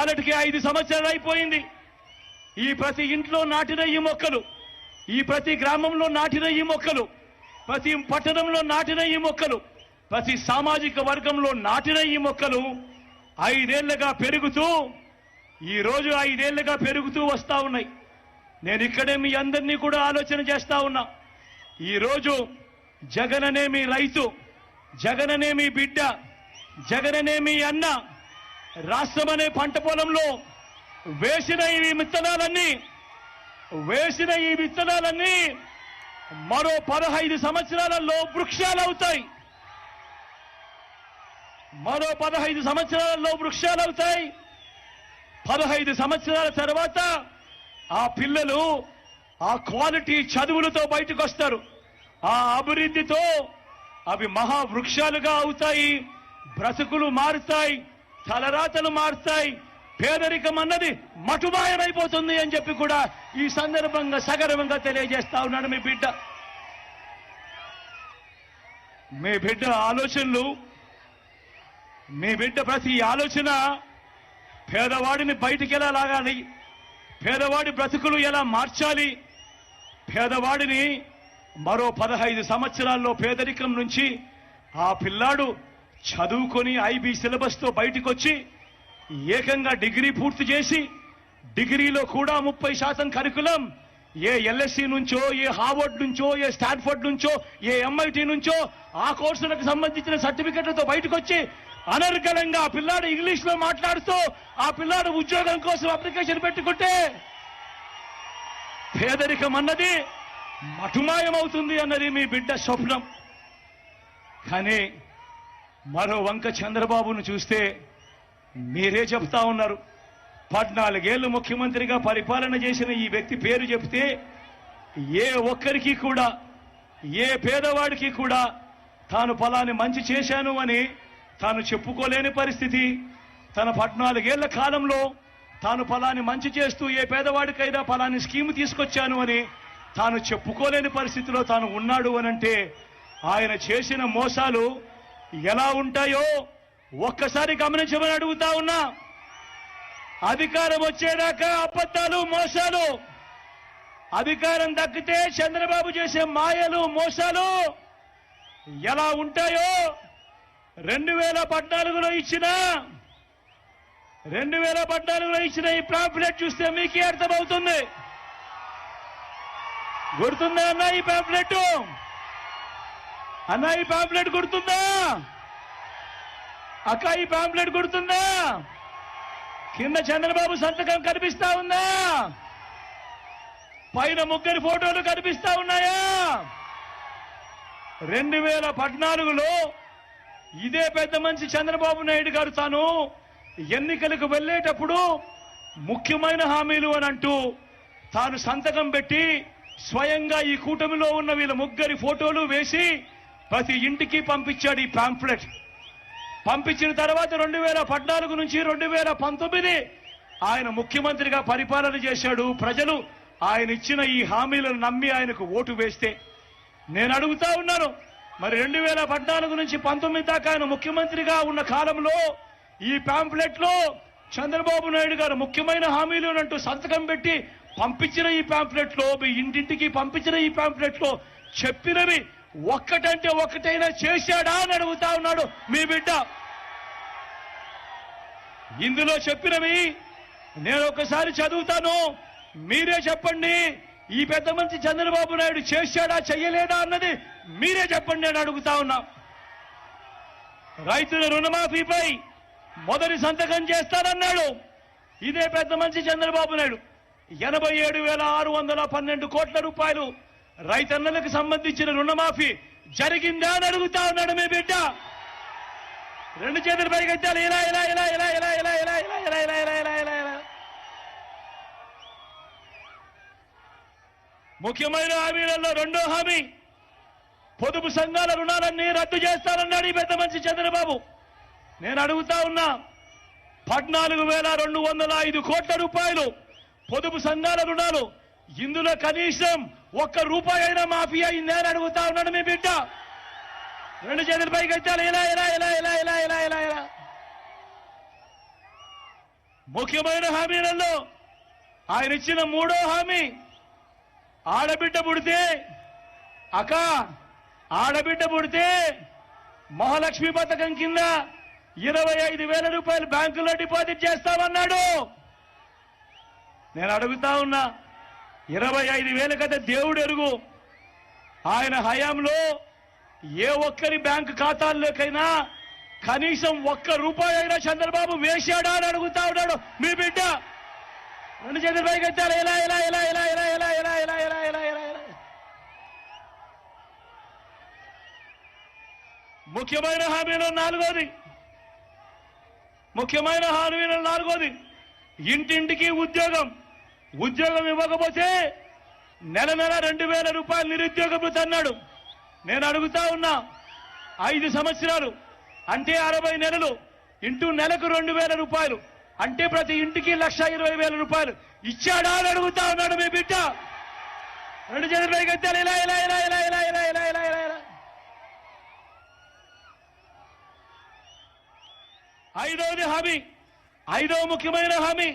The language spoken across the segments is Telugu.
వాళ్ళకి 5 సంవత్సరాలు అయిపోయింది. ఈ ప్రతి ఇంట్లో నాటిన ఈ మొక్కలు, ఈ ప్రతి గ్రామంలో నాటిన ఈ మొక్కలు, ప్రతి పట్టణంలో నాటిన ఈ మొక్కలు, ప్రతి సామాజిక వర్గంలో నాటిన ఈ మొక్కలు 5 ఏళ్లుగా పెరుగుతూ ఈ రోజు 5 ఏళ్లుగా పెరుగుతూ వస్తా ఉన్నాయి. నేను ఇక్కడే మీ అందరినీ కూడా ఆలోచన చేస్తా ఉన్నా. ఈ రోజు జగననే మీ రైతు, జగననే మీ బిడ్డ, జగననే మీ అన్న రాష్ట్రమనే పంట పొలంలో వేసిన ఈ విత్తనాలన్నీ మరో 15 సంవత్సరాలలో వృక్షాలవుతాయి. మరో 15 సంవత్సరాలలో వృక్షాలవుతాయి. 15 సంవత్సరాల తర్వాత ఆ పిల్లలు ఆ క్వాలిటీ చదువులతో బయటకు వస్తారు. ఆ అభివృద్ధితో అవి మహావృక్షాలుగా అవుతాయి. బ్రతుకులు మారుతాయి, తలరాతలు మారుతాయి, పేదరికం అన్నది మటుమాయమైపోతుంది అని చెప్పి కూడా ఈ సందర్భంగా సగర్వంగా తెలియజేస్తా ఉన్నాడు మీ బిడ్డ ఆలోచనలు, మీ బిడ్డ ప్రతి ఆలోచన పేదవాడిని బయటికి ఎలా లాగాలి, పేదవాడి బ్రతుకులు ఎలా మార్చాలి, పేదవాడిని మరో 15 సంవత్సరాల్లో పేదరికం నుంచి ఆ పిల్లాడు చదువుకొని ఐబీ సిలబస్ తో బయటకు వచ్చి ఏకంగా డిగ్రీ పూర్తి చేసి డిగ్రీలో కూడా 30% కరికులం ఏ ఎల్ఎస్సి నుంచో, ఏ హార్వర్డ్ నుంచో, ఏ స్టాన్ఫర్డ్ నుంచో, ఏ ఎంఐటి నుంచో ఆ కోర్సులకు సంబంధించిన సర్టిఫికెట్లతో బయటకు వచ్చి అనర్గళంగా ఆ పిల్లాడు ఇంగ్లీష్ లో మాట్లాడుతూ ఆ పిల్లాడు ఉద్యోగం కోసం అప్లికేషన్ పెట్టుకుంటే పేదరికం అన్నది మటుమాయమవుతుంది అన్నది మీ బిడ్డ స్వప్నం. కానీ మరో వంక చంద్రబాబును చూస్తే మీరే చెప్తా ఉన్నారు. 14 ఏళ్లు ముఖ్యమంత్రిగా పరిపాలన చేసిన ఈ వ్యక్తి పేరు చెప్తే ఏ ఒక్కరికి కూడా, ఏ పేదవాడికి కూడా తాను ఫలాని మంచి చేశాను అని తాను చెప్పుకోలేని పరిస్థితి. తన 14 ఏళ్ల కాలంలో తాను ఫలాని మంచి చేస్తూ ఏ పేదవాడికైనా ఫలాని స్కీమ్ తీసుకొచ్చాను అని తాను చెప్పుకోలేని పరిస్థితిలో తాను ఉన్నాడు అనంటే ఆయన చేసిన మోసాలు ఎలా ఉంటాయో ఒక్కసారి గమనించమని అడుగుతా ఉన్నా. అధికారం వచ్చేదాకా అబద్ధాలు, మోసాలు, అధికారం దక్కితే చంద్రబాబు చేసే మాయలు, మోసాలు ఎలా ఉంటాయో 2014లో ఇచ్చిన ఈ పాంఫ్లెట్ చూస్తే మీకే అర్థమవుతుంది. గుర్తుందా అన్న ఈ పాంఫ్లెట్? అన్న ఈ పాంఫ్లెట్ గుర్తుందా? అక్క ఈ పాంఫ్లెట్ గుర్తుందా? కింద చంద్రబాబు సంతకం కనిపిస్తా ఉందా? పైన ముగ్గురి ఫోటోలు కనిపిస్తా ఉన్నాయా? 2014లో ఇదే పెద్ద మనిషి చంద్రబాబు నాయుడు గారు తాను ఎన్నికలకు వెళ్లేటప్పుడు ముఖ్యమైన హామీలు అని అంటూ తాను సంతకం పెట్టి స్వయంగా ఈ కూటమిలో ఉన్న వీళ్ళ ముగ్గురి ఫోటోలు వేసి ప్రతి ఇంటికి పంపించాడు ఈ పాంఫ్లెట్. పంపించిన తర్వాత 2014 నుంచి 2019 ఆయన ముఖ్యమంత్రిగా పరిపాలన చేశాడు. ప్రజలు ఆయన ఇచ్చిన ఈ హామీలను నమ్మి ఆయనకు ఓటు వేస్తే నేను అడుగుతా ఉన్నాను, మరి 2014 నుంచి 19 దాకా ఆయన ముఖ్యమంత్రిగా ఉన్న కాలంలో ఈ పాంఫ్లెట్ లో చంద్రబాబు నాయుడు గారు ముఖ్యమైన హామీలు అంటూ సంతకం పెట్టి పంపించిన ఈ పాంఫ్లెట్ లో, మీ ఇంటింటికి పంపించిన ఈ పాంఫ్లెట్ లో చెప్పినవి ఒక్కటంటే ఒక్కటైనా చేశాడా అని అడుగుతా ఉన్నాడు మీ బిడ్డ. ఇందులో చెప్పినవి నేను ఒకసారి చదువుతాను, మీరే చెప్పండి. ఈ పెద్ద మంచి చంద్రబాబు నాయుడు చేశాడా చెయ్యలేదా అన్నది మీరే చెప్పండి అని అడుగుతా ఉన్నా. రైతుల రుణమాఫీపై మొదటి సంతకం చేస్తానన్నాడు ఇదే పెద్ద మంచి చంద్రబాబు నాయుడు. 87,612 కోట్ల రూపాయలు రైతన్నలకు సంబంధించిన రుణమాఫీ జరిగిందా అని అడుగుతా ఉన్నాడు మీ బిడ్డ. 2 చేతులు పైకెత్తాలి. ఇలా ఇలా ఇలా ఇలా ఇలా ఇలా ఇలా ఇలా ఇలా ఇలా ఇలా ఇలా ఇలా ఇలా ముఖ్యమైన హామీలలో రెండో హామీ పొదుపు సంఘాల రుణాలన్నీ రద్దు చేస్తానన్నాడు ఈ పెద్ద మంచి చంద్రబాబు. నేను అడుగుతా ఉన్నా, 14,205 కోట్ల రూపాయలు పొదుపు సంఘాల రుణాలు, ఇందులో కనీసం ₹1 అయినా మాఫీ అయిందే అని అడుగుతా ఉన్నాడు మీ బిడ్డ. 2 చేతుల పైకి ఎత్తాలి. ఇలా ఇలా ఇలా ఇలా ఇలా ఇలా ఇలా ఇలా ముఖ్యమైన హామీలలో ఆయన ఇచ్చిన మూడో హామీ ఆడబిడ్డ పుడితే అక్క ఆడబిడ్డ పుడితే మహాలక్ష్మి పథకం కింద 25,000 రూపాయలు బ్యాంకులో డిపాజిట్ చేస్తామన్నాడు. నేను అడుగుతా ఉన్నా, 25,000 కదా దేవుడు ఎరుగు. ఆయన హయాంలో ఏ ఒక్కరి బ్యాంకు ఖాతాల్లోకైనా కనీసం ₹1 అయినా చంద్రబాబు వేశాడా అని అడుగుతా ఉన్నాడు మీ బిడ్డ. రెండు చేతులు పైకి ఎత్తాలి. ఇలా ఇలా ఇలా ఇలా ఇలా ఇలా ఇలా ఇలా ఇలా ఇలా ఇలా ఇలా ముఖ్యమైన హామీలో నాలుగోది ఇంటింటికి ఉద్యోగం. ఉద్యోగం ఇవ్వకపోతే నెల 2,000 రూపాయలు నిరుద్యోగ భృతి అన్నాడు. నేను అడుగుతా ఉన్నా, 5 సంవత్సరాలు అంటే 60 నెలలు ఇంటూ నెలకు 2,000 రూపాయలు అంటే ప్రతి ఇంటికి 1,20,000 రూపాయలు ఇచ్చాడా అని అడుగుతా ఉన్నాడు మీ బిడ్డ. రెండు చేతులు పైకి ఎత్తాలి. ఇలా ఇలా ఇలా ఇలా ఇలా ఇలా ఇలా ఇలా ఇలా ఇలా ఐదో ముఖ్యమైన హామీ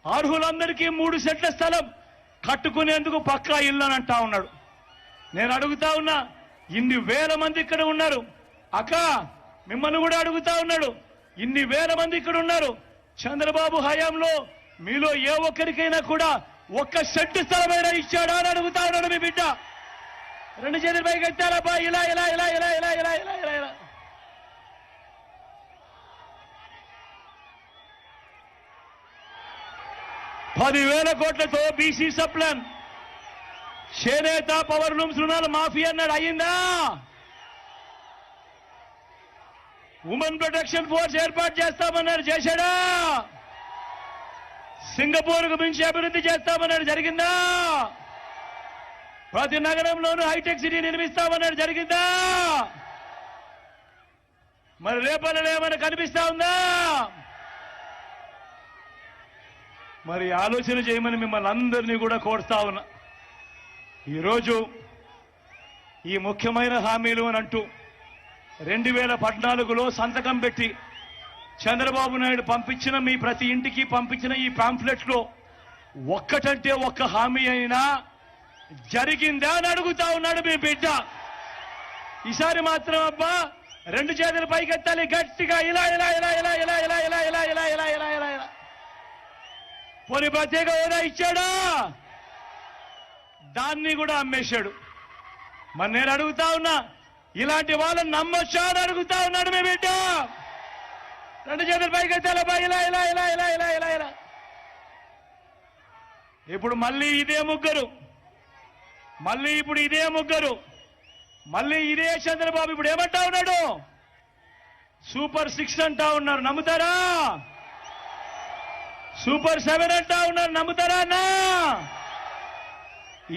అర్హులందరికీ 3 సెంట్ల స్థలం కట్టుకునేందుకు పక్కా ఇల్లు అని అంటా ఉన్నాడు. నేను అడుగుతా ఉన్నా, ఇన్ని వేల మంది ఇక్కడ ఉన్నారు అక్క, మిమ్మల్ని కూడా అడుగుతా ఉన్నాడు, ఇన్ని వేల మంది ఇక్కడ ఉన్నారు. చంద్రబాబు హయాంలో మీలో ఏ ఒక్కరికైనా కూడా 1 సెంటు స్థలమైనా ఇచ్చాడా అని అడుగుతా ఉన్నాడు మీ బిడ్డ. రెండు చేతులు పైకి ఎత్తాలబ్బా. ఇలా ఇలా ఇలా ఇలా ఇలా ఇలా ఇలా ఇలా ఇలా ₹10,000 కోట్లతో బీసీ సప్లాన్, చేనేత, పవర్ లూమ్స్ రుణాల మాఫీ అన్నాడు. అయ్యిందా? ఉమెన్ ప్రొటెక్షన్ ఫోర్స్ ఏర్పాటు చేస్తామన్నారు. చేశాడా? సింగపూర్కు మించి అభివృద్ధి చేస్తామన్నాడు. జరిగిందా? ప్రతి నగరంలోనూ హైటెక్ సిటీ నిర్మిస్తామన్నాడు. జరిగిందా? మరి రేపల్లో ఏమైనా కనిపిస్తా ఉందా? మరి ఆలోచన చేయమని మిమ్మల్ని అందరినీ కూడా కోరుతా ఉన్నా. ఈరోజు ఈ ముఖ్యమైన హామీలు అని అంటూ 2014లో సంతకం పెట్టి చంద్రబాబు నాయుడు పంపించిన మీ ప్రతి ఇంటికి పంపించిన ఈ పాంఫ్లెట్ లో ఒక్కటంటే ఒక్క హామీ అయినా జరిగిందా అని అడుగుతా ఉన్నాడు మీ బిడ్డ. ఈసారి మాత్రం అబ్బా రెండు చేతులు పైకెత్తాలి గట్టిగా. ఇలా ఇలా ఇలా ఇలా ఇలా ఇలా ఇలా ఇలా ఇలా ఇలా ఇలా ఇలా ఇలా పోనీ ప్రత్యేక హోదా ఇచ్చాడా? దాన్ని కూడా అమ్మేశాడు. మరి నేను అడుగుతా ఉన్నా, ఇలాంటి వాళ్ళని నమ్మొచ్చా అని అడుగుతా ఉన్నాడు మీ బిడ్డ. రెండు చేతులు పైకెత్తాలబ్బా. ఇలా ఇలా ఇలా ఇలా ఇలా ఇలా ఇలా ఇప్పుడు మళ్ళీ ఇదే ముగ్గురు, మళ్ళీ ఇదే చంద్రబాబు ఇప్పుడు ఏమంటా ఉన్నాడు? సూపర్ 6 అంటా ఉన్నారు. నమ్ముతారా? సూపర్ 7 అంటా ఉన్నారు. నమ్ముతారా అన్నా?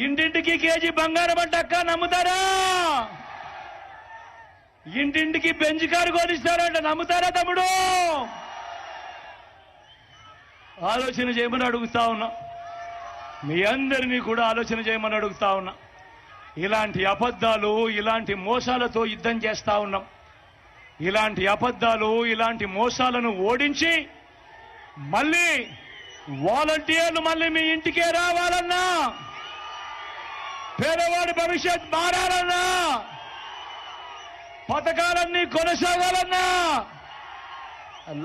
ఇంటింటికి కేజీ బంగారం అంటక్క. నమ్ముతారా? ఇంటింటికి బెంచ్ కారు కొనిస్తారంట. నమ్ముతారా తమ్ముడు? ఆలోచన చేయమని అడుగుతా ఉన్నా. మీ అందరినీ కూడా ఆలోచన చేయమని అడుగుతా ఉన్నా. ఇలాంటి అబద్ధాలు, ఇలాంటి మోసాలతో యుద్ధం చేస్తా ఉన్నాం. ఇలాంటి అబద్ధాలు, ఇలాంటి మోసాలను ఓడించి మళ్ళీ వాలంటీర్లు మళ్ళీ మీ ఇంటికే రావాలన్నా, పేదవాడి భవిష్యత్ మారాలన్నా, పథకాలన్నీ కొనసాగాలన్నా,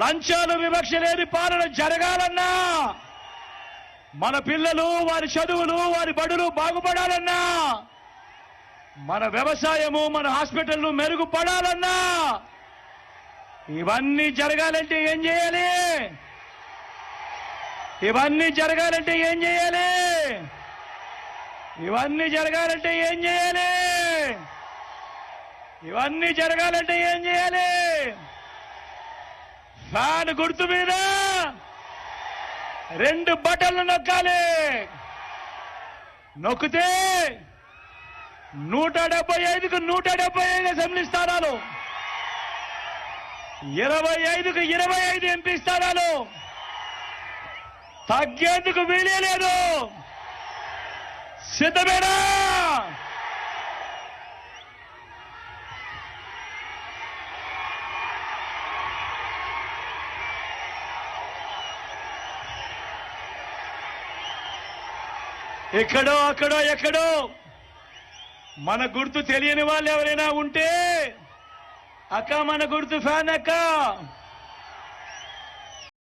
లంచాలు వివక్ష లేని పాలన జరగాలన్నా, మన పిల్లలు, వారి చదువులు, వారి బడులు బాగుపడాలన్నా, మన వ్యవసాయము, మన హాస్పిటళ్లు మెరుగుపడాలన్నా, ఇవన్నీ జరగాలంటే ఏం చేయాలి? ఇవన్నీ జరగాలంటే ఏం చేయాలి? ఇవన్నీ జరగాలంటే ఏం చేయాలి? ఇవన్నీ జరగాలంటే ఏం చేయాలి? ఫ్యాన్ గుర్తు మీద 2 బటన్లు నొక్కాలి. నొక్కితే 175కు 175 అసెంబ్లీ స్థానాలు, 25కు 25 ఎంపీ స్థానాలు, తగ్గేందుకు వీలే లేదు. సిద్ధమేనా? ఎక్కడో అక్కడో ఎక్కడో మన గుర్తు తెలియని వాళ్ళు ఎవరైనా ఉంటే, అక్క మన గుర్తు ఫ్యాన్ అక్క,